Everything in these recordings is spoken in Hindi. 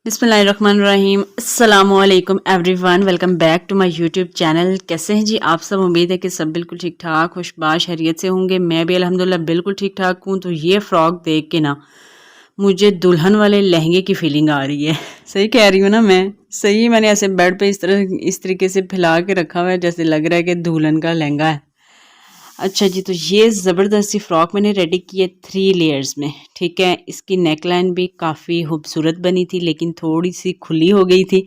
बिस्मिल्लाहिर्रहमानिर्रहीम अस्सलामुअलैकुम everyone, welcome back to my YouTube channel. कैसे हैं जी आप सब? उम्मीद है कि सब बिल्कुल ठीक ठाक खुशबाश खैरियत से होंगे। मैं भी अल्हम्दुलिल्लाह बिल्कुल ठीक ठाक हूँ। तो ये फ़्रॉक देख के ना मुझे दुल्हन वाले लहंगे की फीलिंग आ रही है। सही कह रही हूँ ना मैं? सही मैंने ऐसे बेड पे इस तरीके से फैला के रखा हुआ है जैसे लग रहा है कि दुल्हन का लहंगा है। अच्छा जी, तो ये ज़बरदस्ती फ़्रॉक मैंने रेडी की है 3 लेयर्स में, ठीक है। इसकी नेक लाइन भी काफ़ी खूबसूरत बनी थी लेकिन थोड़ी सी खुली हो गई थी।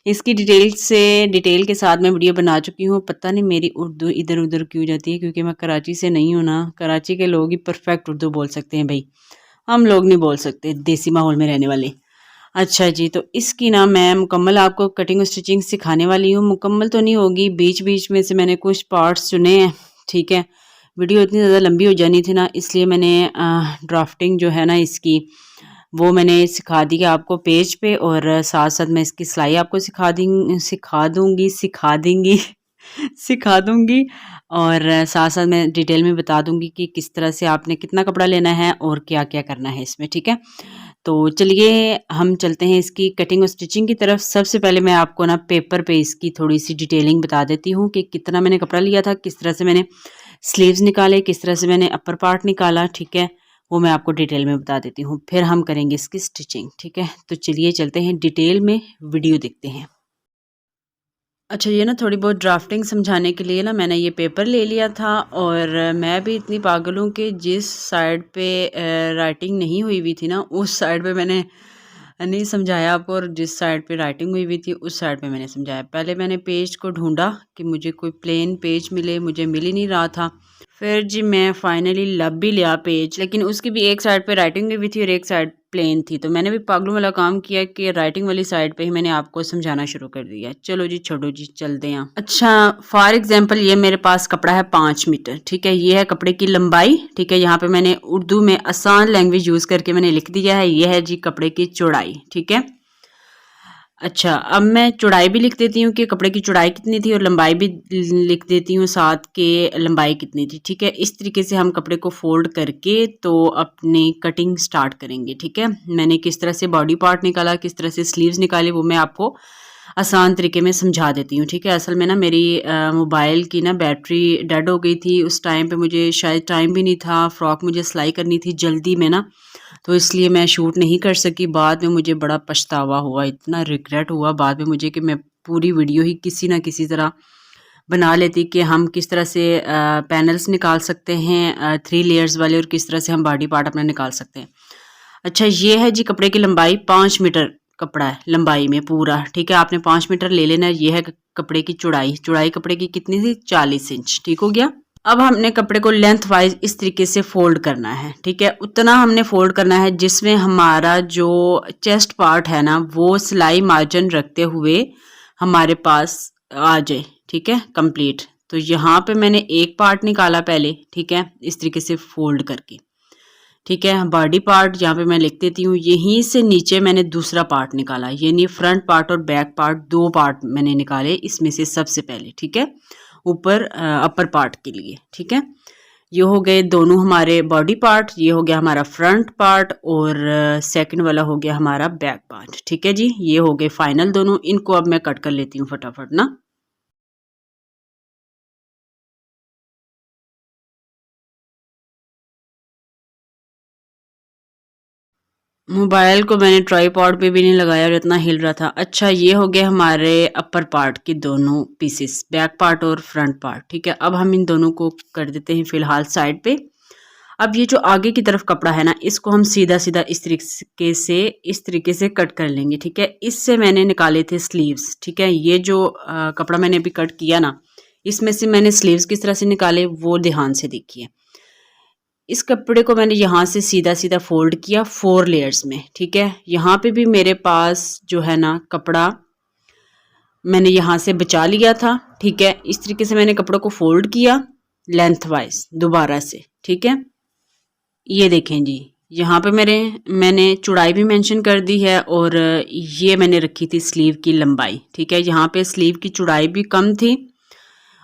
इसकी डिटेल के साथ मैं वीडियो बना चुकी हूँ। पता नहीं मेरी उर्दू इधर उधर क्यों जाती है, क्योंकि मैं कराची से नहीं हूँ ना। कराची के लोग ही परफेक्ट उर्दू बोल सकते हैं भाई, हम लोग नहीं बोल सकते, देसी माहौल में रहने वाले। अच्छा जी, तो इसकी ना मैं मुकम्मल आपको कटिंग और स्टिचिंग सिखाने वाली हूँ। मुकम्मल तो नहीं होगी, बीच बीच में से मैंने कुछ पार्ट्स चुने हैं, ठीक है। वीडियो इतनी ज़्यादा लंबी हो जानी थी ना, इसलिए मैंने ड्राफ्टिंग जो है ना इसकी, वो मैंने सिखा दी है आपको पेज पे, और साथ साथ मैं इसकी सिलाई आपको सिखा दूंगी सिखा दूंगी। और साथ साथ मैं डिटेल में बता दूंगी कि किस तरह से आपने कितना कपड़ा लेना है और क्या क्या करना है इसमें, ठीक है। तो चलिए हम चलते हैं इसकी कटिंग और स्टिचिंग की तरफ। सबसे पहले मैं आपको ना पेपर पे इसकी थोड़ी सी डिटेलिंग बता देती हूँ कि कितना मैंने कपड़ा लिया था, किस तरह से मैंने स्लीव्स निकाले, किस तरह से मैंने अपर पार्ट निकाला, ठीक है। वो मैं आपको डिटेल में बता देती हूँ, फिर हम करेंगे इसकी स्टिचिंग, ठीक है। तो चलिए चलते हैं डिटेल में, वीडियो देखते हैं। अच्छा, ये ना थोड़ी बहुत ड्राफ्टिंग समझाने के लिए ना मैंने ये पेपर ले लिया था, और मैं भी इतनी पागल हूँ कि जिस साइड पे राइटिंग नहीं हुई हुई थी ना, उस साइड पे मैंने नहीं समझाया आपको, और जिस साइड पे राइटिंग हुई हुई थी उस साइड पे मैंने समझाया। पहले मैंने पेज को ढूंढा कि मुझे कोई प्लेन पेज मिले, मुझे मिल ही नहीं रहा था। फिर जी मैं फाइनली लब भी लिया पेज, लेकिन उसकी भी एक साइड पे राइटिंग हुई थी और एक साइड प्लेन थी। तो मैंने भी पागलों वाला काम किया कि राइटिंग वाली साइड पे ही मैंने आपको समझाना शुरू कर दिया। चलो जी छोड़ो जी, चलते हैं। अच्छा, फॉर एग्जांपल ये मेरे पास कपड़ा है 5 मीटर, ठीक है। ये है कपड़े की लंबाई, ठीक है। यहाँ पे मैंने उर्दू में आसान लैंग्वेज यूज़ करके मैंने लिख दिया है, ये है जी कपड़े की चौड़ाई, ठीक है। अच्छा, अब मैं चौड़ाई भी लिख देती हूँ कि कपड़े की चौड़ाई कितनी थी, और लंबाई भी लिख देती हूँ साथ के लंबाई कितनी थी, ठीक है। इस तरीके से हम कपड़े को फोल्ड करके तो अपनी कटिंग स्टार्ट करेंगे, ठीक है। मैंने किस तरह से बॉडी पार्ट निकाला, किस तरह से स्लीव्स निकाले, वो मैं आपको आसान तरीके में समझा देती हूँ, ठीक है। असल में ना मेरी मोबाइल की ना बैटरी डेड हो गई थी उस टाइम पे, मुझे शायद टाइम भी नहीं था, फ्रॉक मुझे सिलाई करनी थी जल्दी में ना, तो इसलिए मैं शूट नहीं कर सकी। बाद में मुझे बड़ा पछतावा हुआ, इतना रिग्रेट हुआ बाद में मुझे कि मैं पूरी वीडियो ही किसी ना किसी तरह बना लेती कि हम किस तरह से पैनल्स निकाल सकते हैं 3 लेयर्स वाले, और किस तरह से हम बॉडी पार्ट अपना निकाल सकते हैं। अच्छा, ये है जी कपड़े की लंबाई, 5 मीटर कपड़ा है लंबाई में पूरा, ठीक है। आपने 5 मीटर ले लेना है। ये है कपड़े की चौड़ाई, चौड़ाई कपड़े की कितनी थी? 40 इंच, ठीक हो गया। अब हमने कपड़े को लेंथ वाइज इस तरीके से फोल्ड करना है, ठीक है। उतना हमने फोल्ड करना है जिसमें हमारा जो चेस्ट पार्ट है ना, वो सिलाई मार्जिन रखते हुए हमारे पास आ जाए, ठीक है, कंप्लीट। तो यहाँ पे मैंने एक पार्ट निकाला पहले, ठीक है, इस तरीके से फोल्ड करके, ठीक है। बॉडी पार्ट यहाँ पे मैं लिख देती हूँ। यहीं से नीचे मैंने दूसरा पार्ट निकाला, यानी फ्रंट पार्ट और बैक पार्ट, 2 पार्ट मैंने निकाले इसमें से सबसे पहले, ठीक है, ऊपर अपर पार्ट के लिए, ठीक है। ये हो गए दोनों हमारे बॉडी पार्ट, ये हो गया हमारा फ्रंट पार्ट, और सेकंड वाला हो गया हमारा बैक पार्ट, ठीक है जी। ये हो गए फाइनल दोनों। इनको अब मैं कट कर लेती हूँ फटाफट ना। मोबाइल को मैंने ट्राईपॉड पे भी नहीं लगाया और इतना हिल रहा था। अच्छा, ये हो गए हमारे अपर पार्ट की दोनों पीसेस, बैक पार्ट और फ्रंट पार्ट, ठीक है। अब हम इन दोनों को कर देते हैं फिलहाल साइड पे। अब ये जो आगे की तरफ कपड़ा है ना, इसको हम सीधा सीधा इस तरीके से कट कर लेंगे, ठीक है। इससे मैंने निकाले थे स्लीव्स, ठीक है। ये जो कपड़ा मैंने अभी कट किया ना, इसमें से मैंने स्लीव्स किस तरह से निकाले वो ध्यान से देखिए। इस कपड़े को मैंने यहाँ से सीधा सीधा फोल्ड किया 4 लेयर्स में, ठीक है। यहाँ पे भी मेरे पास जो है ना कपड़ा मैंने यहाँ से बचा लिया था, ठीक है। इस तरीके से मैंने कपड़ों को फोल्ड किया लेंथ वाइज दोबारा से, ठीक है। ये देखें जी, यहाँ पे मैंने चौड़ाई भी मेंशन कर दी है, और ये मैंने रखी थी स्लीव की लंबाई, ठीक है। यहाँ पे स्लीव की चौड़ाई भी कम थी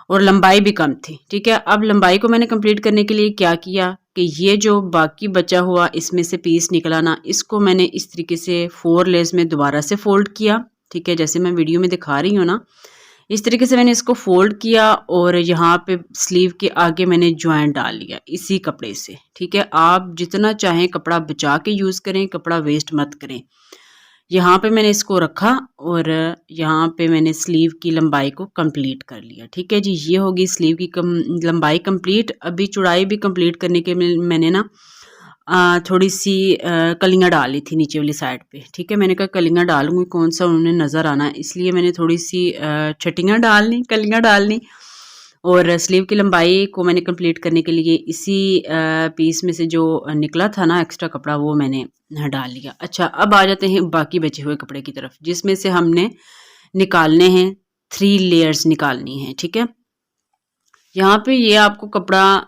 और लंबाई भी कम थी, ठीक है। अब लंबाई को मैंने कंप्लीट करने के लिए क्या किया कि ये जो बाकी बचा हुआ इसमें से पीस निकला ना, इसको मैंने इस तरीके से 4 लेयर्स में दोबारा से फोल्ड किया, ठीक है, जैसे मैं वीडियो में दिखा रही हूँ ना, इस तरीके से मैंने इसको फोल्ड किया और यहाँ पे स्लीव के आगे मैंने ज्वाइंट डाल लिया इसी कपड़े से, ठीक है। आप जितना चाहें कपड़ा बचा के यूज़ करें, कपड़ा वेस्ट मत करें। यहाँ पे मैंने इसको रखा और यहाँ पे मैंने स्लीव की लंबाई को कंप्लीट कर लिया, ठीक है जी। ये होगी स्लीव की लंबाई कंप्लीट। अभी चौड़ाई भी कंप्लीट करने के मैंने ना थोड़ी सी कलियाँ डाल ली थी नीचे वाली साइड पे, ठीक है। मैंने कहा कलियाँ डालूंगी, कौन सा उन्हें नज़र आना है, इसलिए मैंने थोड़ी सी छटियाँ डालनी, कलियाँ डालनी। और स्लीव की लंबाई को मैंने कंप्लीट करने के लिए इसी पीस में से जो निकला था ना एक्स्ट्रा कपड़ा, वो मैंने डाल लिया। अच्छा, अब आ जाते हैं बाकी बचे हुए कपड़े की तरफ, जिसमें से हमने निकालने हैं 3 लेयर्स निकालनी है, ठीक है। यहाँ पे ये आपको कपड़ा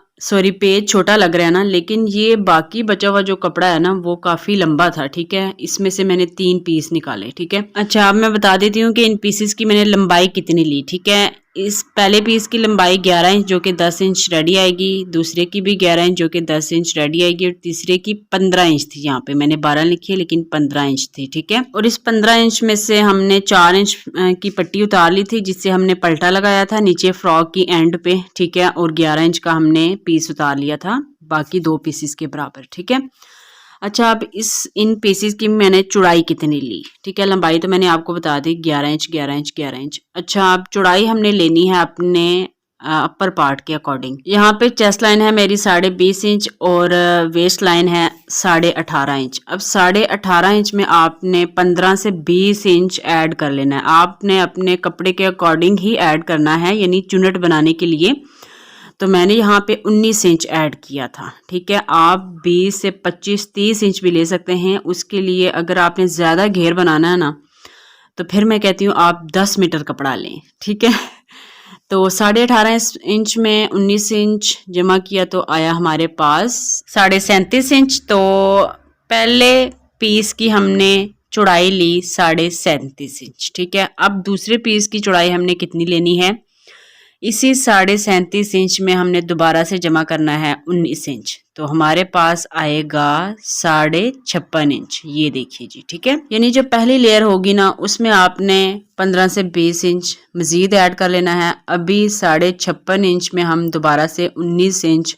पेज छोटा लग रहा है ना, लेकिन ये बाकी बचा हुआ जो कपड़ा है ना वो काफ़ी लंबा था, ठीक है। इसमें से मैंने 3 पीस निकाले, ठीक है। अच्छा, अब मैं बता देती हूँ कि इन पीसेस की मैंने लंबाई कितनी ली, ठीक है। इस पहले पीस की लंबाई 11 इंच जो कि 10 इंच रेडी आएगी, दूसरे की भी 11 इंच जो कि 10 इंच रेडी आएगी, और तीसरे की 15 इंच थी। यहाँ पे मैंने 12 लिखी है लेकिन 15 इंच थी, ठीक है। और इस 15 इंच में से हमने 4 इंच की पट्टी उतार ली थी, जिससे हमने पलटा लगाया था नीचे फ्रॉक की एंड पे, ठीक है। और 11 इंच का हमने पीस उतार लिया था बाकी 2 पीसेस के बराबर, ठीक है। अच्छा, अब इन पीसेस की मैंने चौड़ाई कितनी ली, ठीक है। लंबाई तो मैंने आपको बता दी 11 इंच 11 इंच 11 इंच। अच्छा, अब चौड़ाई हमने लेनी है अपने अपर पार्ट के अकॉर्डिंग। यहाँ पे चेस्ट लाइन है मेरी 20.5 इंच और वेस्ट लाइन है 18.5 इंच। अब 18.5 इंच में आपने 15 से 20 इंच ऐड कर लेना है। आपने अपने कपड़े के अकॉर्डिंग ही ऐड करना है, यानी चुन्नट बनाने के लिए। तो मैंने यहाँ पे 19 इंच ऐड किया था, ठीक है। आप 20 से 25-30 इंच भी ले सकते हैं। उसके लिए अगर आपने ज़्यादा घेर बनाना है ना, तो फिर मैं कहती हूँ आप 10 मीटर कपड़ा लें, ठीक है। तो 18.5 इंच में 19 इंच जमा किया तो आया हमारे पास 37.5 इंच। तो पहले पीस की हमने चौड़ाई ली 37.5 इंच, ठीक है। अब दूसरे पीस की चौड़ाई हमने कितनी लेनी है, इसी 37.5 इंच में हमने दोबारा से जमा करना है 19 इंच। तो हमारे पास आएगा 56.5 इंच, ये देखिए जी, ठीक है। यानी जो पहली लेयर होगी ना उसमें आपने 15 से 20 इंच मज़ीद ऐड कर लेना है। अभी 56.5 इंच में हम दोबारा से 19 इंच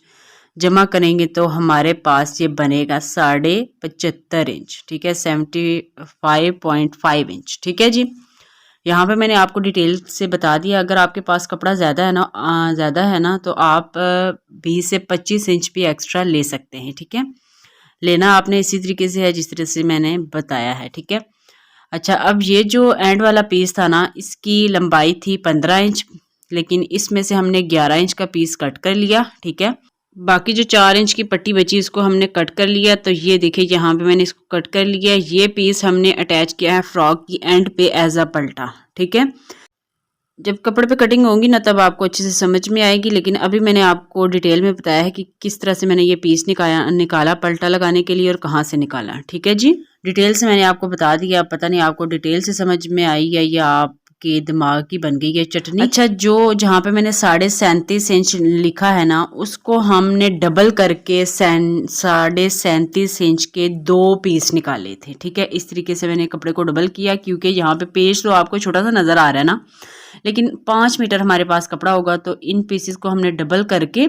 जमा करेंगे तो हमारे पास ये बनेगा 75.5 इंच, ठीक है, 75.5 इंच, ठीक है जी। यहाँ पे मैंने आपको डिटेल से बता दिया। अगर आपके पास कपड़ा ज़्यादा है ना तो आप 20 से 25 इंच भी एक्स्ट्रा ले सकते हैं, ठीक है। लेना आपने इसी तरीके से है जिस तरह से मैंने बताया है, ठीक है। अच्छा, अब ये जो एंड वाला पीस था ना, इसकी लंबाई थी 15 इंच, लेकिन इसमें से हमने 11 इंच का पीस कट कर लिया, ठीक है। बाकी जो 4 इंच की पट्टी बची इसको हमने कट कर लिया। तो ये देखिए यहाँ पे मैंने इसको कट कर लिया। ये पीस हमने अटैच किया है फ्रॉक की एंड पे एज अ पल्टा, ठीक है। जब कपड़े पे कटिंग होगी ना तब आपको अच्छे से समझ में आएगी, लेकिन अभी मैंने आपको डिटेल में बताया है कि किस तरह से मैंने ये पीस निकाला पल्टा लगाने के लिए और कहाँ से निकाला, ठीक है जी। डिटेल से मैंने आपको बता दिया। पता नहीं आपको डिटेल से समझ में आई है या आपके दिमाग की बन गई है चटनी। अच्छा, जो जहाँ पे मैंने 37.5 इंच लिखा है ना, उसको हमने डबल करके 37.5 इंच के 2 पीस निकाले थे, ठीक है। इस तरीके से मैंने कपड़े को डबल किया, क्योंकि यहाँ पे पेज तो आपको छोटा सा नज़र आ रहा है ना, लेकिन 5 मीटर हमारे पास कपड़ा होगा। तो इन पीसेस को हमने डबल करके,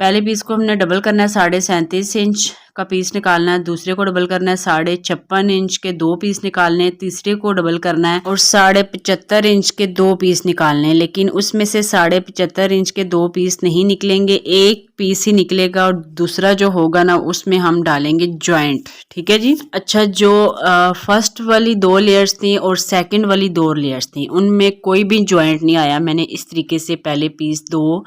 पहले पीस को हमने डबल करना है, 37.5 इंच का पीस निकालना है। दूसरे को डबल करना है, 56.5 इंच के 2 पीस निकालने हैं। तीसरे को डबल करना है और 75.5 इंच के 2 पीस निकालने हैं। लेकिन उसमें से 75.5 इंच के 2 पीस नहीं निकलेंगे, एक पीस ही निकलेगा और दूसरा जो होगा ना उसमें हम डालेंगे जॉइंट, ठीक है जी। अच्छा, जो फर्स्ट वाली 2 लेयर्स थी और सेकंड वाली 2 लेयर्स थी, उनमें कोई भी जॉइंट नहीं आया। मैंने इस तरीके से पहले पीस 2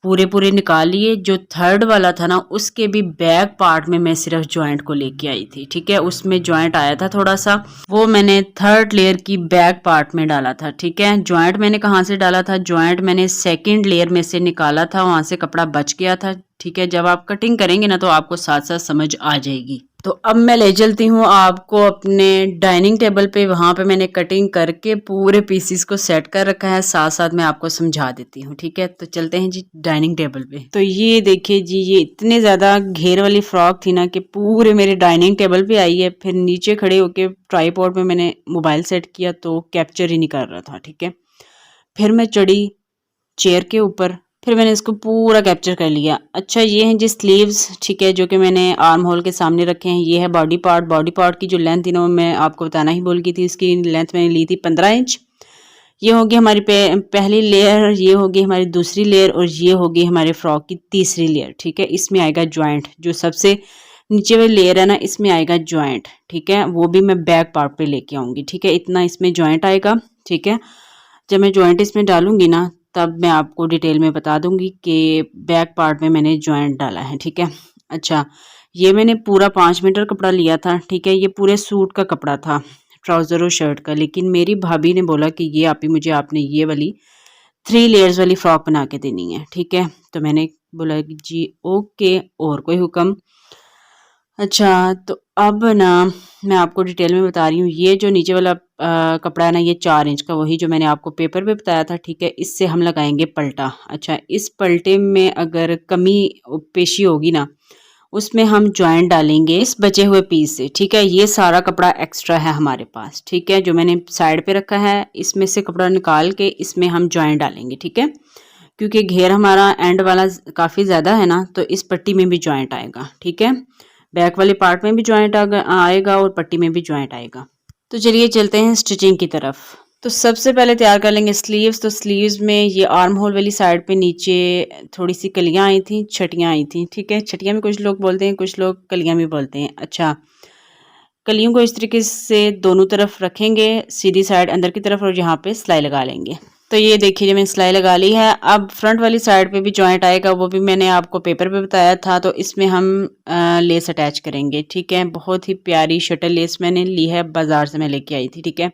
पूरे निकाल लिए। जो थर्ड वाला था ना उसके भी बैक पार्ट में मैं सिर्फ जॉइंट को लेके आई थी, ठीक है। उसमें जॉइंट आया था थोड़ा सा, वो मैंने थर्ड लेयर की बैक पार्ट में डाला था, ठीक है। जॉइंट मैंने कहाँ से डाला था, जॉइंट मैंने सेकंड लेयर में से निकाला था, वहां से कपड़ा बच गया था, ठीक है। जब आप कटिंग करेंगे ना तो आपको साथ साथ समझ आ जाएगी। तो अब मैं ले चलती हूँ आपको अपने डाइनिंग टेबल पे। वहाँ पे मैंने कटिंग करके पूरे पीसीस को सेट कर रखा है, साथ साथ मैं आपको समझा देती हूँ, ठीक है। तो चलते हैं जी डाइनिंग टेबल पे। तो ये देखिए जी, ये इतने ज़्यादा घेर वाली फ्रॉक थी ना कि पूरे मेरे डाइनिंग टेबल पे आई है। फिर नीचे खड़े होके ट्राईपॉड में मैंने मोबाइल सेट किया तो कैप्चर ही नहीं कर रहा था, ठीक है। फिर मैं चढ़ी चेयर के ऊपर, फिर मैंने इसको पूरा कैप्चर कर लिया। अच्छा, ये हैं जी स्लीव्स, ठीक है, जो कि मैंने आर्म होल के सामने रखे हैं। ये है बॉडी पार्ट। बॉडी पार्ट की जो लेंथ थी ना, मैं आपको बताना ही भूल गई थी। इसकी लेंथ मैंने ली थी 15 इंच। ये होगी हमारी पहली लेयर, ये होगी हमारी दूसरी लेयर, और ये होगी हमारे फ्रॉक की तीसरी लेयर, ठीक है। इसमें आएगा ज्वाइंट, जो सबसे नीचे वाली लेयर है ना, इसमें आएगा ज्वाइंट, ठीक है। वो भी मैं बैक पार्ट पे लेके आऊंगी, ठीक है। इतना इसमें ज्वाइंट आएगा, ठीक है। जब मैं ज्वाइंट इसमें डालूंगी ना, तब मैं आपको डिटेल में बता दूंगी कि बैक पार्ट में मैंने ज्वाइंट डाला है, ठीक है। अच्छा, ये मैंने पूरा 5 मीटर कपड़ा लिया था, ठीक है। ये पूरे सूट का कपड़ा था, ट्राउज़र और शर्ट का। लेकिन मेरी भाभी ने बोला कि ये आपी मुझे आपने ये वाली 3 लेयर्स वाली फ्रॉक बना के देनी है, ठीक है। तो मैंने बोला कि जी ओके, और कोई हुक्म। अच्छा, तो अब ना मैं आपको डिटेल में बता रही हूँ। ये जो नीचे वाला कपड़ा है ना, ये 4 इंच का, वही जो मैंने आपको पेपर पे बताया था, ठीक है। इससे हम लगाएंगे पलटा। अच्छा, इस पलटे में अगर कमी पेशी होगी ना, उसमें हम ज्वाइंट डालेंगे इस बचे हुए पीस से, ठीक है। ये सारा कपड़ा एक्स्ट्रा है हमारे पास, ठीक है, जो मैंने साइड पे रखा है। इसमें से कपड़ा निकाल के इसमें हम ज्वाइंट डालेंगे, ठीक है। क्योंकि घेर हमारा एंड वाला काफ़ी ज़्यादा है ना, तो इस पट्टी में भी ज्वाइंट आएगा, ठीक है। बैक वाले पार्ट में भी ज्वाइंट आएगा और पट्टी में भी ज्वाइंट आएगा। तो चलिए चलते हैं स्टिचिंग की तरफ। तो सबसे पहले तैयार कर लेंगे स्लीव्स। तो स्लीव्स में ये आर्म होल वाली साइड पे नीचे थोड़ी सी कलियां आई थी, छटियां आई थी, ठीक है। छटियां भी कुछ लोग बोलते हैं, कुछ लोग कलियां भी बोलते हैं। अच्छा, कलियों को इस तरीके से दोनों तरफ रखेंगे, सीधी साइड अंदर की तरफ, और यहाँ पे सिलाई लगा लेंगे। तो ये देखिए, मैंने सिलाई लगा ली है। अब फ्रंट वाली साइड पे भी जॉइंट आएगा, वो भी मैंने आपको पेपर पे बताया था। तो इसमें हम लेस अटैच करेंगे, ठीक है। बहुत ही प्यारी शटल लेस मैंने ली है, बाजार से मैं लेके आई थी, ठीक है।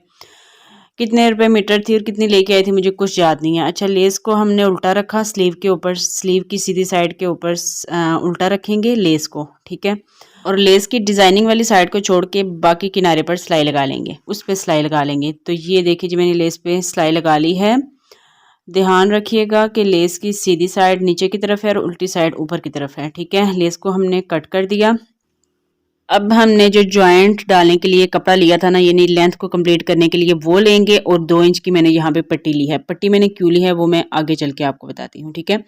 कितने रुपए मीटर थी और कितनी लेके आई थी मुझे कुछ याद नहीं है। अच्छा, लेस को हमने उल्टा रखा स्लीव के ऊपर, स्लीव की सीधी साइड के ऊपर उल्टा रखेंगे लेस को, ठीक है। और लेस की डिजाइनिंग वाली साइड को छोड़ के बाकी किनारे पर सिलाई लगा लेंगे, उस पर सिलाई लगा लेंगे। तो ये देखिए जी, मैंने लेस पे सिलाई लगा ली है। ध्यान रखिएगा कि लेस की सीधी साइड नीचे की तरफ है और उल्टी साइड ऊपर की तरफ है, ठीक है। लेस को हमने कट कर दिया। अब हमने जो जॉइंट डालने के लिए कपड़ा लिया था ना, यानी लेंथ को कंप्लीट करने के लिए, वो लेंगे। और 2 इंच की मैंने यहाँ पे पट्टी ली है। पट्टी मैंने क्यों ली है वो मैं आगे चल के आपको बताती हूँ, ठीक है।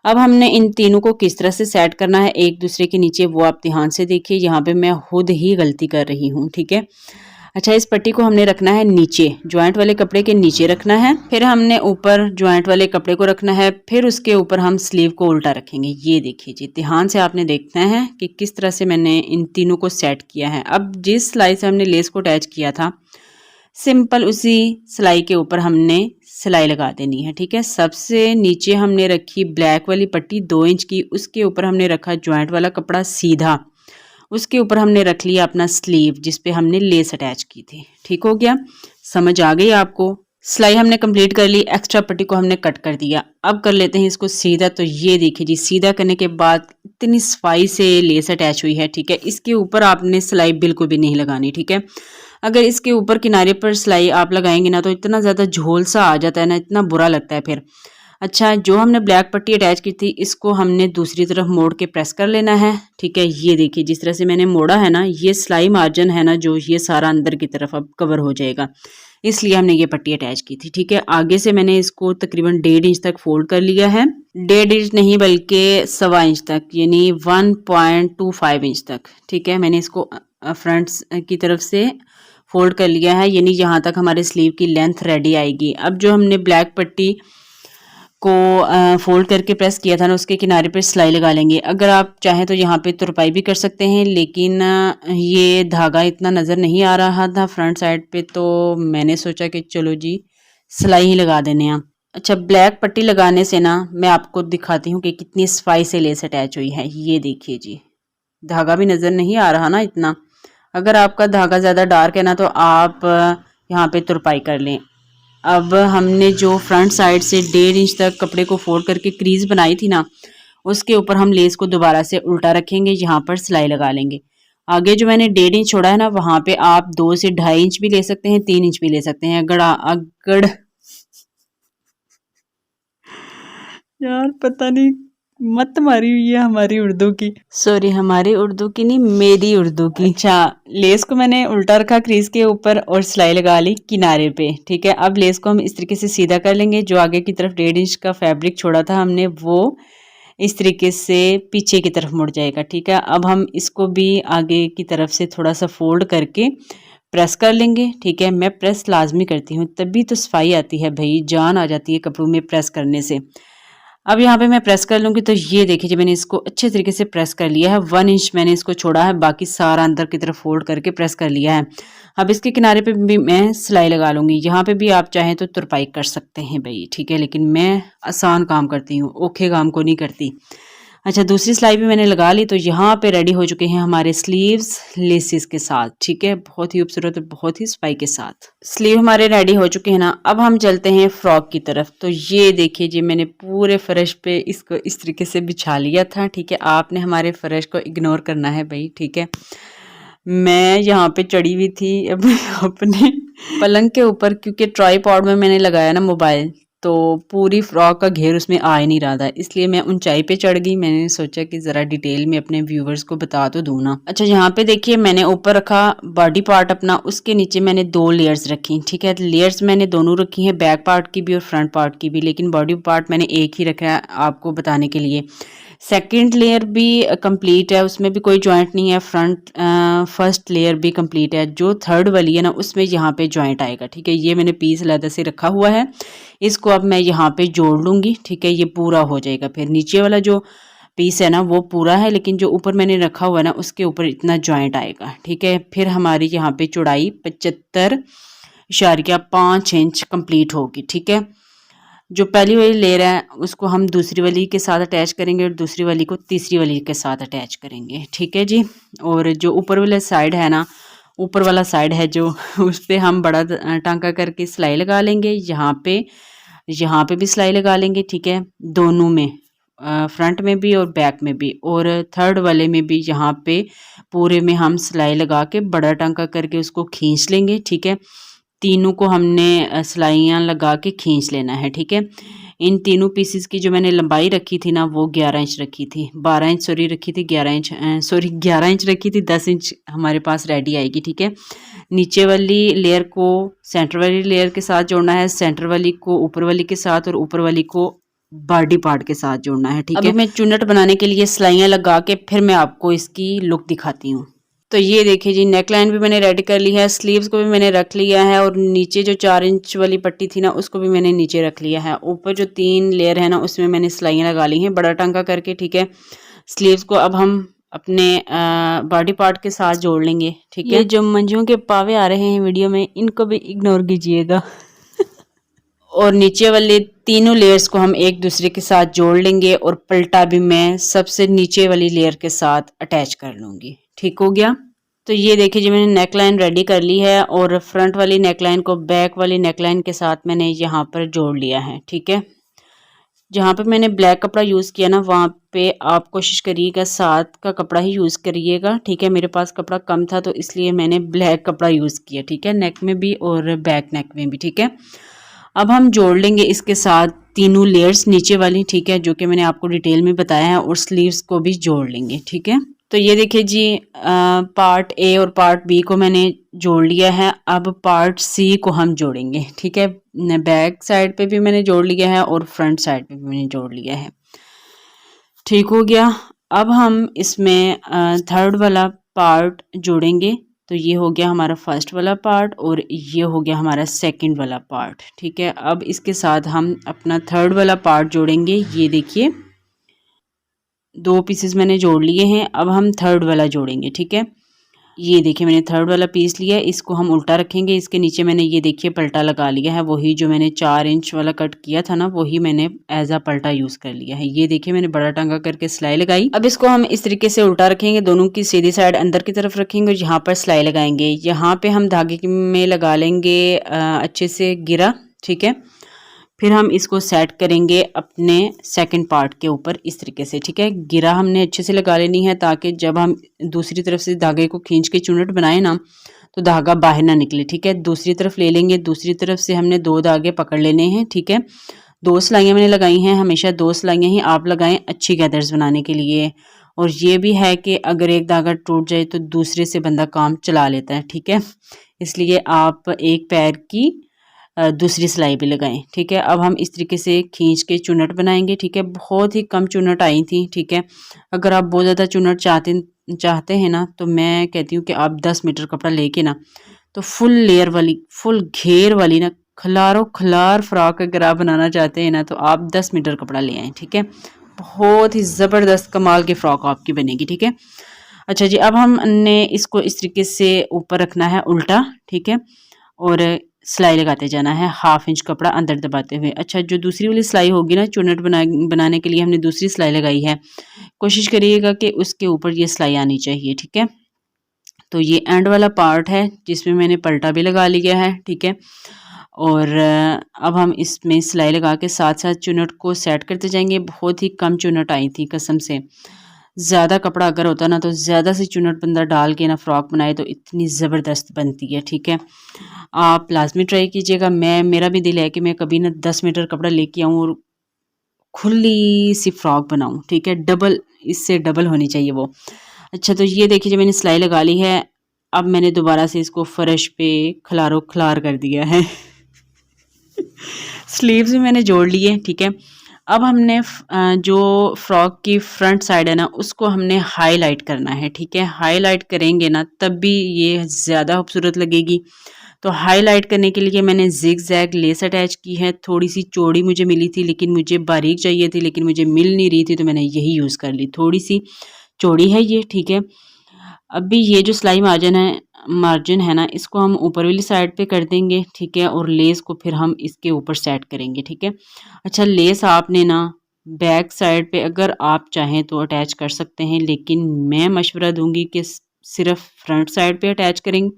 अब हमने इन तीनों को किस तरह से सेट करना है एक दूसरे के नीचे, वो आप ध्यान से देखिए। यहाँ पे मैं खुद ही गलती कर रही हूँ, ठीक है। अच्छा, इस पट्टी को हमने रखना है नीचे, ज्वाइंट वाले कपड़े के नीचे रखना है। फिर हमने ऊपर ज्वाइंट वाले कपड़े को रखना है, फिर उसके ऊपर हम स्लीव को उल्टा रखेंगे। ये देखिए जी, ध्यान से आपने देखना है कि किस तरह से मैंने इन तीनों को सेट किया है। अब जिस सिलाई से हमने लेस को अटैच किया था, सिंपल उसी सिलाई के ऊपर हमने सिलाई लगा देनी है, ठीक है। सबसे नीचे हमने रखी ब्लैक वाली पट्टी 2 इंच की, उसके ऊपर हमने रखा ज्वाइंट वाला कपड़ा सीधा, उसके ऊपर हमने रख लिया अपना स्लीव जिस पे हमने लेस अटैच की थी। ठीक हो गया, समझ आ गई आपको। सिलाई हमने कंप्लीट कर ली, एक्स्ट्रा पट्टी को हमने कट कर दिया। अब कर लेते हैं इसको सीधा। तो ये देखिए जी, सीधा करने के बाद इतनी सफाई से लेस अटैच हुई है, ठीक है। इसके ऊपर आपने सिलाई बिल्कुल भी नहीं लगानी, ठीक है। अगर इसके ऊपर किनारे पर सिलाई आप लगाएंगे ना, तो इतना ज़्यादा झोल सा आ जाता है ना, इतना बुरा लगता है फिर। अच्छा, जो हमने ब्लैक पट्टी अटैच की थी, इसको हमने दूसरी तरफ मोड़ के प्रेस कर लेना है, ठीक है। ये देखिए जिस तरह से मैंने मोड़ा है ना, ये सिलाई मार्जिन है ना, जो ये सारा अंदर की तरफ अब कवर हो जाएगा, इसलिए हमने ये पट्टी अटैच की थी, ठीक है। आगे से मैंने इसको तकरीबन 1.5 इंच तक फोल्ड कर लिया है। 1.5 इंच नहीं बल्कि 1.25 इंच तक, यानी 1.25 इंच तक, ठीक है। मैंने इसको फ्रंट की तरफ से फोल्ड कर लिया है, यानी यहाँ तक हमारे स्लीव की लेंथ रेडी आएगी। अब जो हमने ब्लैक पट्टी को फोल्ड करके प्रेस किया था ना, उसके किनारे पर सिलाई लगा लेंगे। अगर आप चाहें तो यहाँ पे तुरपाई भी कर सकते हैं, लेकिन ये धागा इतना नज़र नहीं आ रहा था फ्रंट साइड पे, तो मैंने सोचा कि चलो जी सिलाई ही लगा देने हैं। अच्छा, ब्लैक पट्टी लगाने से ना मैं आपको दिखाती हूँ कि कितनी सफाई से लेस अटैच हुई है। ये देखिए जी, धागा भी नज़र नहीं आ रहा ना इतना। अगर आपका धागा ज़्यादा डार्क है ना, तो आप यहाँ पे तुरपाई कर लें। अब हमने जो फ्रंट साइड से 1.5 इंच तक कपड़े को फोल्ड करके क्रीज बनाई थी ना, उसके ऊपर हम लेस को दोबारा से उल्टा रखेंगे, यहाँ पर सिलाई लगा लेंगे। आगे जो मैंने 1.5 इंच छोड़ा है ना, वहां पे आप 2 से 2.5 इंच भी ले सकते हैं, 3 इंच भी ले सकते हैं। अगड़ यार पता नहीं, मत मारी हुई है हमारी उर्दू की, सॉरी हमारी उर्दू की नहीं, मेरी उर्दू की। अच्छा, लेस को मैंने उल्टा रखा क्रीज के ऊपर और सिलाई लगा ली किनारे पे। ठीक है, अब लेस को हम इस तरीके से सीधा कर लेंगे। जो आगे की तरफ 1.5 इंच का फैब्रिक छोड़ा था हमने, वो इस तरीके से पीछे की तरफ मुड़ जाएगा। ठीक है, अब हम इसको भी आगे की तरफ से थोड़ा सा फोल्ड करके प्रेस कर लेंगे। ठीक है, मैं प्रेस लाजमी करती हूँ, तभी तो सफाई आती है भाई, जान आ जाती है कपड़ों में प्रेस करने से। अब यहाँ पे मैं प्रेस कर लूँगी, तो ये देखिए जी मैंने इसको अच्छे तरीके से प्रेस कर लिया है। 1 इंच मैंने इसको छोड़ा है, बाकी सारा अंदर की तरफ फोल्ड करके प्रेस कर लिया है। अब इसके किनारे पे भी मैं सिलाई लगा लूँगी। यहाँ पे भी आप चाहें तो तुरपाई कर सकते हैं भाई, ठीक है, लेकिन मैं आसान काम करती हूँ, औखे काम को नहीं करती। अच्छा, दूसरी सिलाई भी मैंने लगा ली, तो यहाँ पे रेडी हो चुके हैं हमारे स्लीव्स लेसिस के साथ। ठीक है, बहुत ही खूबसूरत और बहुत ही सफाई के साथ स्लीव हमारे रेडी हो चुके हैं ना। अब हम चलते हैं फ्रॉक की तरफ। तो ये देखिए जी, मैंने पूरे फर्श पे इसको इस तरीके से बिछा लिया था। ठीक है, आपने हमारे फर्श को इग्नोर करना है भाई। ठीक है, मैं यहाँ पे चढ़ी हुई थी अपने पलंग के ऊपर, क्योंकि ट्राईपॉड में मैंने लगाया ना मोबाइल, तो पूरी फ्रॉक का घेर उसमें आ ही नहीं रहा था, इसलिए मैं ऊंचाई पे चढ़ गई। मैंने सोचा कि ज़रा डिटेल में अपने व्यूवर्स को बता तो दूँ ना। अच्छा, यहाँ पे देखिए मैंने ऊपर रखा बॉडी पार्ट अपना, उसके नीचे मैंने 2 लेयर्स रखी। ठीक है, लेयर्स मैंने दोनों रखी हैं, बैक पार्ट की भी और फ्रंट पार्ट की भी, लेकिन बॉडी पार्ट मैंने एक ही रखा है आपको बताने के लिए। सेकंड लेयर भी कंप्लीट है, उसमें भी कोई जॉइंट नहीं है। फर्स्ट लेयर भी कंप्लीट है। जो थर्ड वाली है ना, उसमें यहाँ पे जॉइंट आएगा। ठीक है, ये मैंने पीस अलग से रखा हुआ है, इसको अब मैं यहाँ पे जोड़ लूँगी। ठीक है, ये पूरा हो जाएगा। फिर नीचे वाला जो पीस है ना वो पूरा है, लेकिन जो ऊपर मैंने रखा हुआ है ना उसके ऊपर इतना जॉइंट आएगा। ठीक है, फिर हमारी यहाँ पे चौड़ाई 75.5 इंच कंप्लीट होगी। ठीक है, जो पहली वाली लेयर है उसको हम दूसरी वाली के साथ अटैच करेंगे और दूसरी वाली को तीसरी वाली के साथ अटैच करेंगे। ठीक है जी, और जो ऊपर वाला साइड है ना, ऊपर वाला साइड है जो उस पर हम बड़ा टांका करके सिलाई लगा लेंगे। यहाँ पे भी सिलाई लगा लेंगे। ठीक है, दोनों में, फ्रंट में भी और बैक में भी, और थर्ड वाले में भी यहाँ पे पूरे में हम सिलाई लगा के बड़ा टांका करके उसको खींच लेंगे। ठीक है, तीनों को हमने सिलाइयाँ लगा के खींच लेना है। ठीक है, इन तीनों पीसेस की जो मैंने लंबाई रखी थी ना, वो 11 इंच रखी थी, 12 इंच सॉरी रखी थी, 11 इंच सॉरी 11 इंच रखी थी, 10 इंच हमारे पास रेडी आएगी। ठीक है, नीचे वाली लेयर को सेंटर वाली लेयर के साथ जोड़ना है, सेंटर वाली को ऊपर वाली के साथ, और ऊपर वाली को बॉडी पार्ट के साथ जोड़ना है। ठीक है, अब मैं चुन्नट बनाने के लिए सिलाइयाँ लगा के फिर मैं आपको इसकी लुक दिखाती हूँ। तो ये देखिए जी, नेक लाइन भी मैंने रेडी कर ली है, स्लीव्स को भी मैंने रख लिया है, और नीचे जो 4 इंच वाली पट्टी थी ना उसको भी मैंने नीचे रख लिया है। ऊपर जो 3 लेयर है ना उसमें मैंने सिलाइयाँ लगा ली हैं बड़ा टांका करके। ठीक है, स्लीव्स को अब हम अपने बॉडी पार्ट के साथ जोड़ लेंगे। ठीक है, जो मंजुओं के पावे आ रहे हैं वीडियो में, इनको भी इग्नोर कीजिएगा और नीचे वाले तीनों लेयर्स को हम एक दूसरे के साथ जोड़ लेंगे, और पलटा भी मैं सबसे नीचे वाली लेयर के साथ अटैच कर लूँगी। ठीक हो गया। तो ये देखिए जी, मैंने नेक लाइन रेडी कर ली है, और फ्रंट वाली नेक लाइन को बैक वाली नेक लाइन के साथ मैंने यहाँ पर जोड़ लिया है। ठीक है, जहाँ पे मैंने ब्लैक कपड़ा यूज़ किया ना, वहाँ पे आप कोशिश करिएगा 7 का कपड़ा ही यूज़ करिएगा। ठीक है, मेरे पास कपड़ा कम था तो इसलिए मैंने ब्लैक कपड़ा यूज़ किया। ठीक है, नेक में भी और बैक नेक में भी। ठीक है, अब हम जोड़ लेंगे इसके साथ तीनों लेयर्स नीचे वाली। ठीक है, जो कि मैंने आपको डिटेल में बताया है, और स्लीव्स को भी जोड़ लेंगे। ठीक है, तो ये देखिए जी, पार्ट ए और पार्ट बी को मैंने जोड़ लिया है। अब पार्ट सी को हम जोड़ेंगे। ठीक है, बैक साइड पे भी मैंने जोड़ लिया है और फ्रंट साइड पे भी मैंने जोड़ लिया है। ठीक हो गया। अब हम इसमें थर्ड वाला पार्ट जोड़ेंगे। तो ये हो गया हमारा फर्स्ट वाला पार्ट, और ये हो गया हमारा सेकंड वाला पार्ट। ठीक है, अब इसके साथ हम अपना थर्ड वाला पार्ट जोड़ेंगे। ये देखिए, 2 पीसेस मैंने जोड़ लिए हैं, अब हम थर्ड वाला जोड़ेंगे। ठीक है, ये देखिए मैंने थर्ड वाला पीस लिया है, इसको हम उल्टा रखेंगे। इसके नीचे मैंने ये देखिए पलटा लगा लिया है, वही जो मैंने 4 इंच वाला कट किया था ना, वही मैंने एज अ पलटा यूज़ कर लिया है। ये देखिए मैंने बड़ा टांगा करके सिलाई लगाई। अब इसको हम इस तरीके से उल्टा रखेंगे, दोनों की सीधी साइड अंदर की तरफ रखेंगे और यहाँ पर सिलाई लगाएंगे। यहाँ पे हम धागे में लगा लेंगे अच्छे से गिरा। ठीक है, फिर हम इसको सेट करेंगे अपने सेकंड पार्ट के ऊपर इस तरीके से, ठीक है। गिरा हमने अच्छे से लगा लेनी है ताकि जब हम दूसरी तरफ से धागे को खींच के चुन्नट बनाए ना तो धागा बाहर ना निकले, ठीक है। दूसरी तरफ ले लेंगे, दूसरी तरफ से हमने 2 धागे पकड़ लेने हैं, ठीक है। 2 सिलाइयाँ मैंने लगाई हैं, हमेशा 2 सिलाइयाँ ही आप लगाएं अच्छी गैदर्स बनाने के लिए। और ये भी है कि अगर एक धागा टूट जाए तो दूसरे से बंदा काम चला लेता है, ठीक है। इसलिए आप एक पैर की दूसरी सिलाई भी लगाएं, ठीक है। अब हम इस तरीके से खींच के चुन्नट बनाएंगे, ठीक है। बहुत ही कम चुन्नट आई थी, ठीक है। अगर आप बहुत ज़्यादा चुन्नट चाहते हैं ना तो मैं कहती हूँ कि आप 10 मीटर कपड़ा लेके ना तो फुल लेयर वाली, फुल घेर वाली ना खलारो खलार फ्रॉक अगर आप बनाना चाहते हैं ना तो आप 10 मीटर कपड़ा ले आएँ, ठीक है। बहुत ही ज़बरदस्त कमाल की फ़्रॉक आपकी बनेगी, ठीक है। अच्छा जी, अब हमने इसको इस तरीके से ऊपर रखना है उल्टा, ठीक है। और सिलाई लगाते जाना है 1/2 इंच कपड़ा अंदर दबाते हुए। अच्छा, जो दूसरी वाली सिलाई होगी ना चुन्नट बनाने के लिए हमने दूसरी सिलाई लगाई है, कोशिश करिएगा कि उसके ऊपर ये सिलाई आनी चाहिए, ठीक है। तो ये एंड वाला पार्ट है जिसमें मैंने पलटा भी लगा लिया है, ठीक है। और अब हम इसमें सिलाई लगा के साथ साथ चुन्नट को सेट करते जाएंगे। बहुत ही कम चुन्नट आई थी कसम से, ज़्यादा कपड़ा अगर होता ना तो ज़्यादा सी चुन्नट बंदा डाल के ना फ्रॉक बनाए तो इतनी ज़बरदस्त बनती है, ठीक है। आप लाजमी ट्राई कीजिएगा। मेरा भी दिल है कि मैं कभी ना 10 मीटर कपड़ा लेके आऊँ और खुली सी फ्रॉक बनाऊँ, ठीक है। डबल, इससे डबल होनी चाहिए वो। अच्छा, तो ये देखिए जब मैंने सिलाई लगा ली है, अब मैंने दोबारा से इसको फर्श पे खलारो खलार कर दिया है स्लीव्स भी मैंने जोड़ लिए, ठीक है। अब हमने जो फ्रॉक की फ्रंट साइड है ना उसको हमने हाईलाइट करना है, ठीक है। हाईलाइट करेंगे ना तब भी ये ज़्यादा खूबसूरत लगेगी। तो हाईलाइट करने के लिए मैंने जिग जैग लेस अटैच की है। थोड़ी सी चौड़ी मुझे मिली थी लेकिन मुझे बारीक चाहिए थी, लेकिन मुझे मिल नहीं रही थी तो मैंने यही यूज़ कर ली। थोड़ी सी चौड़ी है ये, ठीक है। अभी ये जो सिलाई मार्जिन है ना इसको हम ऊपर वाली साइड पे कर देंगे, ठीक है। और लेस को फिर हम इसके ऊपर सेट करेंगे, ठीक है। अच्छा, लेस आपने ना बैक साइड पे अगर आप चाहें तो अटैच कर सकते हैं, लेकिन मैं मशवरा दूंगी कि सिर्फ फ्रंट साइड पे अटैच करेंगे,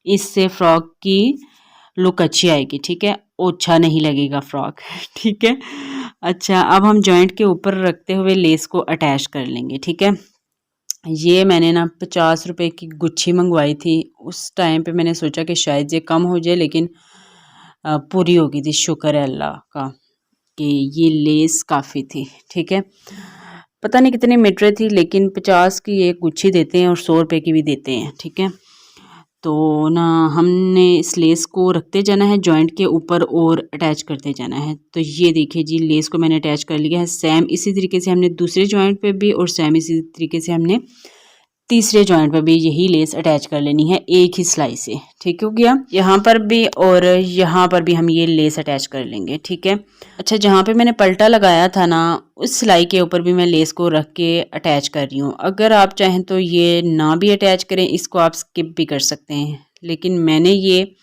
इससे फ्रॉक की लुक अच्छी आएगी, ठीक है। ओछा नहीं लगेगा फ्रॉक ठीक है। अच्छा, अब हम जॉइंट के ऊपर रखते हुए लेस को अटैच कर लेंगे, ठीक है। ये मैंने ना 50 रुपए की गुच्छी मंगवाई थी। उस टाइम पे मैंने सोचा कि शायद ये कम हो जाए, लेकिन पूरी हो गई थी, शुक्र है अल्लाह का कि ये लेस काफ़ी थी, ठीक है। पता नहीं कितने मीटर थी, लेकिन 50 की एक गुच्छी देते हैं और 100 रुपए की भी देते हैं, ठीक है। तो ना हमने इस लेस को रखते जाना है जॉइंट के ऊपर और अटैच करते जाना है। तो ये देखिए जी, लेस को मैंने अटैच कर लिया है। सेम इसी तरीके से हमने दूसरे जॉइंट पे भी और सेम इसी तरीके से हमने तीसरे जॉइंट पे भी यही लेस अटैच कर लेनी है एक ही सिलाई से, ठीक हो गया। यहाँ पर भी और यहाँ पर भी हम ये लेस अटैच कर लेंगे, ठीक है। अच्छा, जहाँ पे मैंने पलटा लगाया था ना उस सिलाई के ऊपर भी मैं लेस को रख के अटैच कर रही हूँ। अगर आप चाहें तो ये ना भी अटैच करें, इसको आप स्किप भी कर सकते हैं, लेकिन मैंने ये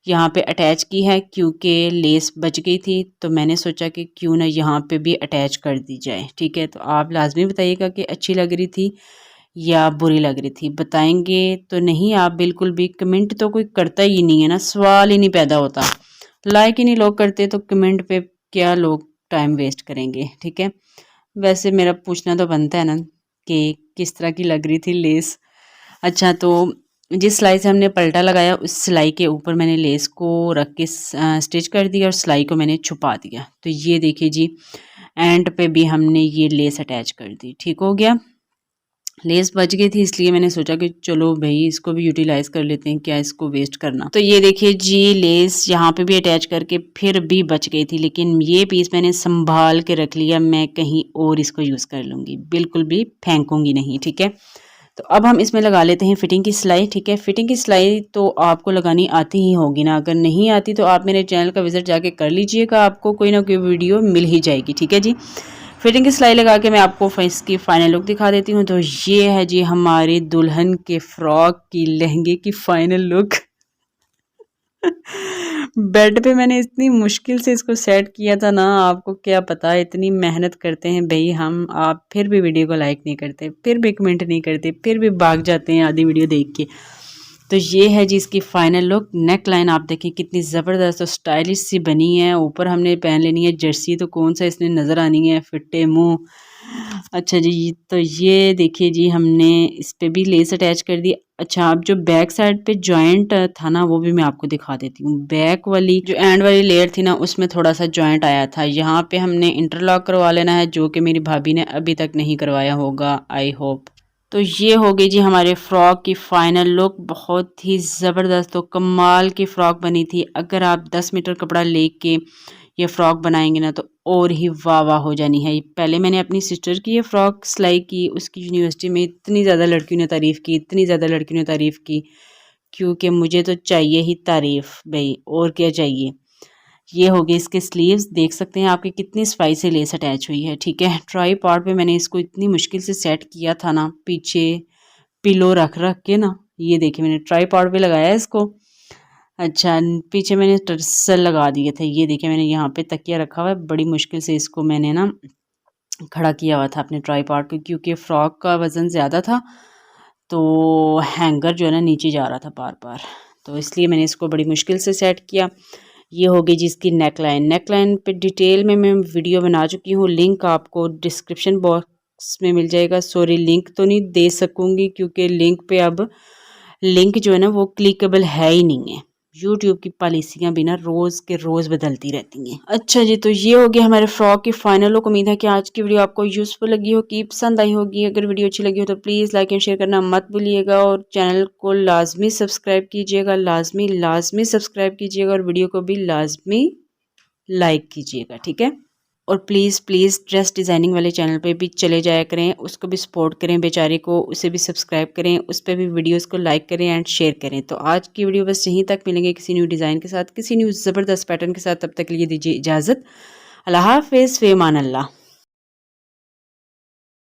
यहाँ पे अटैच की है क्योंकि लेस बच गई थी। तो मैंने सोचा कि क्यों ना यहाँ पे भी अटैच कर दी जाए, ठीक है। तो आप लाजमी बताइएगा कि अच्छी लग रही थी या बुरी लग रही थी, बताएंगे तो नहीं आप बिल्कुल भी। कमेंट तो कोई करता ही नहीं है ना, सवाल ही नहीं पैदा होता। लाइक ही नहीं लोग करते तो कमेंट पे क्या लोग टाइम वेस्ट करेंगे, ठीक है। वैसे मेरा पूछना तो बनता है ना कि किस तरह की लग रही थी लेस। अच्छा, तो जिस सिलाई से हमने पलटा लगाया उस सिलाई के ऊपर मैंने लेस को रख के स्टिच कर दिया और सिलाई को मैंने छुपा दिया। तो ये देखिए जी, एंड पे भी हमने ये लेस अटैच कर दी, ठीक हो गया। लेस बच गई थी इसलिए मैंने सोचा कि चलो भाई इसको भी यूटिलाइज कर लेते हैं, क्या इसको वेस्ट करना। तो ये देखिए जी, लेस यहाँ पे भी अटैच करके फिर भी बच गई थी, लेकिन ये पीस मैंने संभाल के रख लिया। मैं कहीं और इसको यूज़ कर लूँगी, बिल्कुल भी फेंकूँगी नहीं, ठीक है। तो अब हम इसमें लगा लेते हैं फिटिंग की सिलाई, ठीक है। फिटिंग की सिलाई तो आपको लगानी आती ही होगी ना, अगर नहीं आती तो आप मेरे चैनल का विजिट जाके कर लीजिएगा, आपको कोई ना कोई वीडियो मिल ही जाएगी, ठीक है जी। फिटिंग की सिलाई लगा के मैं आपको इसकी फाइनल लुक दिखा देती हूँ। तो ये है जी हमारी दुल्हन के फ्रॉक की लहंगे की फाइनल लुक बेड पे मैंने इतनी मुश्किल से इसको सेट किया था ना, आपको क्या पता, इतनी मेहनत करते हैं भाई हम, आप फिर भी वीडियो को लाइक नहीं करते, फिर भी कमेंट नहीं करते, फिर भी भाग जाते हैं आधी वीडियो देख के। तो ये है जी इसकी फाइनल लुक। नेक लाइन आप देखें कितनी ज़बरदस्त और स्टाइलिश सी बनी है। ऊपर हमने पहन लेनी है जर्सी, तो कौन सा इसने नज़र आनी है, फिट्टे मुंह। अच्छा जी, तो ये देखिए जी हमने इस पे भी लेस अटैच कर दी। अच्छा, अब जो बैक साइड पे जॉइंट था ना, वो भी मैं आपको दिखा देती हूँ। बैक वाली जो एंड वाली लेयर थी ना, उसमें थोड़ा सा जॉइंट आया था। यहाँ पे हमने इंटरलॉक करवा लेना है, जो कि मेरी भाभी ने अभी तक नहीं करवाया होगा, आई होप। तो ये हो गई जी हमारे फ्रॉक की फाइनल लुक। बहुत ही ज़बरदस्त और कमाल की फ़्रॉक बनी थी। अगर आप 10 मीटर कपड़ा लेके ये फ़्रॉक बनाएंगे ना, तो और ही वाह वाह हो जानी है। पहले मैंने अपनी सिस्टर की ये फ़्रॉक सिलाई की, उसकी यूनिवर्सिटी में इतनी ज़्यादा लड़कियों ने तारीफ़ की, इतनी ज़्यादा लड़कियों ने तारीफ़ की, क्योंकि मुझे तो चाहिए ही तारीफ़ भाई, और क्या चाहिए। ये हो गई इसके स्लीव्स, देख सकते हैं आपकी कितनी सफाई से लेस अटैच हुई है। ठीक है, ट्राई पॉड पे मैंने इसको इतनी मुश्किल से सेट किया था ना, पीछे पिलो रख रख के ना। ये देखिए मैंने ट्राई पॉड पे लगाया है इसको। अच्छा, पीछे मैंने टर्सल लगा दिए थे। ये देखिए मैंने यहाँ पे तकिया रखा हुआ है, बड़ी मुश्किल से इसको मैंने ना खड़ा किया हुआ था अपने ट्राई पॉड को, क्योंकि फ्रॉक का वज़न ज़्यादा था, तो हैंगर जो है ना नीचे जा रहा था बार बार, तो इसलिए मैंने इसको बड़ी मुश्किल से सेट किया। ये हो गई जिसकी नेक लाइन। नेक लाइन पे डिटेल में मैं वीडियो बना चुकी हूँ, लिंक आपको डिस्क्रिप्शन बॉक्स में मिल जाएगा। सॉरी, लिंक तो नहीं दे सकूँगी, क्योंकि लिंक पे अब लिंक जो है ना वो क्लिकेबल है ही नहीं है। यूट्यूब की पॉलिसियाँ भी ना रोज़ के रोज़ बदलती रहती हैं। अच्छा जी, तो ये हो गया हमारे फ्रॉक की फाइनल लुक। उम्मीद है कि आज की वीडियो आपको यूज़फुल लगी होगी, पसंद आई होगी। अगर वीडियो अच्छी लगी हो तो प्लीज़ लाइक एंड शेयर करना मत भूलिएगा, और चैनल को लाजमी सब्सक्राइब कीजिएगा, लाजमी लाजमी सब्सक्राइब कीजिएगा, और वीडियो को भी लाजमी लाइक कीजिएगा। ठीक है, और प्लीज़ प्लीज़ ड्रेस डिज़ाइनिंग वाले चैनल पे भी चले जाया करें, उसको भी सपोर्ट करें बेचारे को, उसे भी सब्सक्राइब करें, उस पर भी वीडियोस को लाइक करें एंड शेयर करें। तो आज की वीडियो बस यहीं तक, मिलेंगे किसी न्यू डिज़ाइन के साथ, किसी न्यू ज़बरदस्त पैटर्न के साथ। तब तक के लिए दीजिए इजाज़त। अल्लाह हाफ़िज़, फ़ी अमान अल्लाह।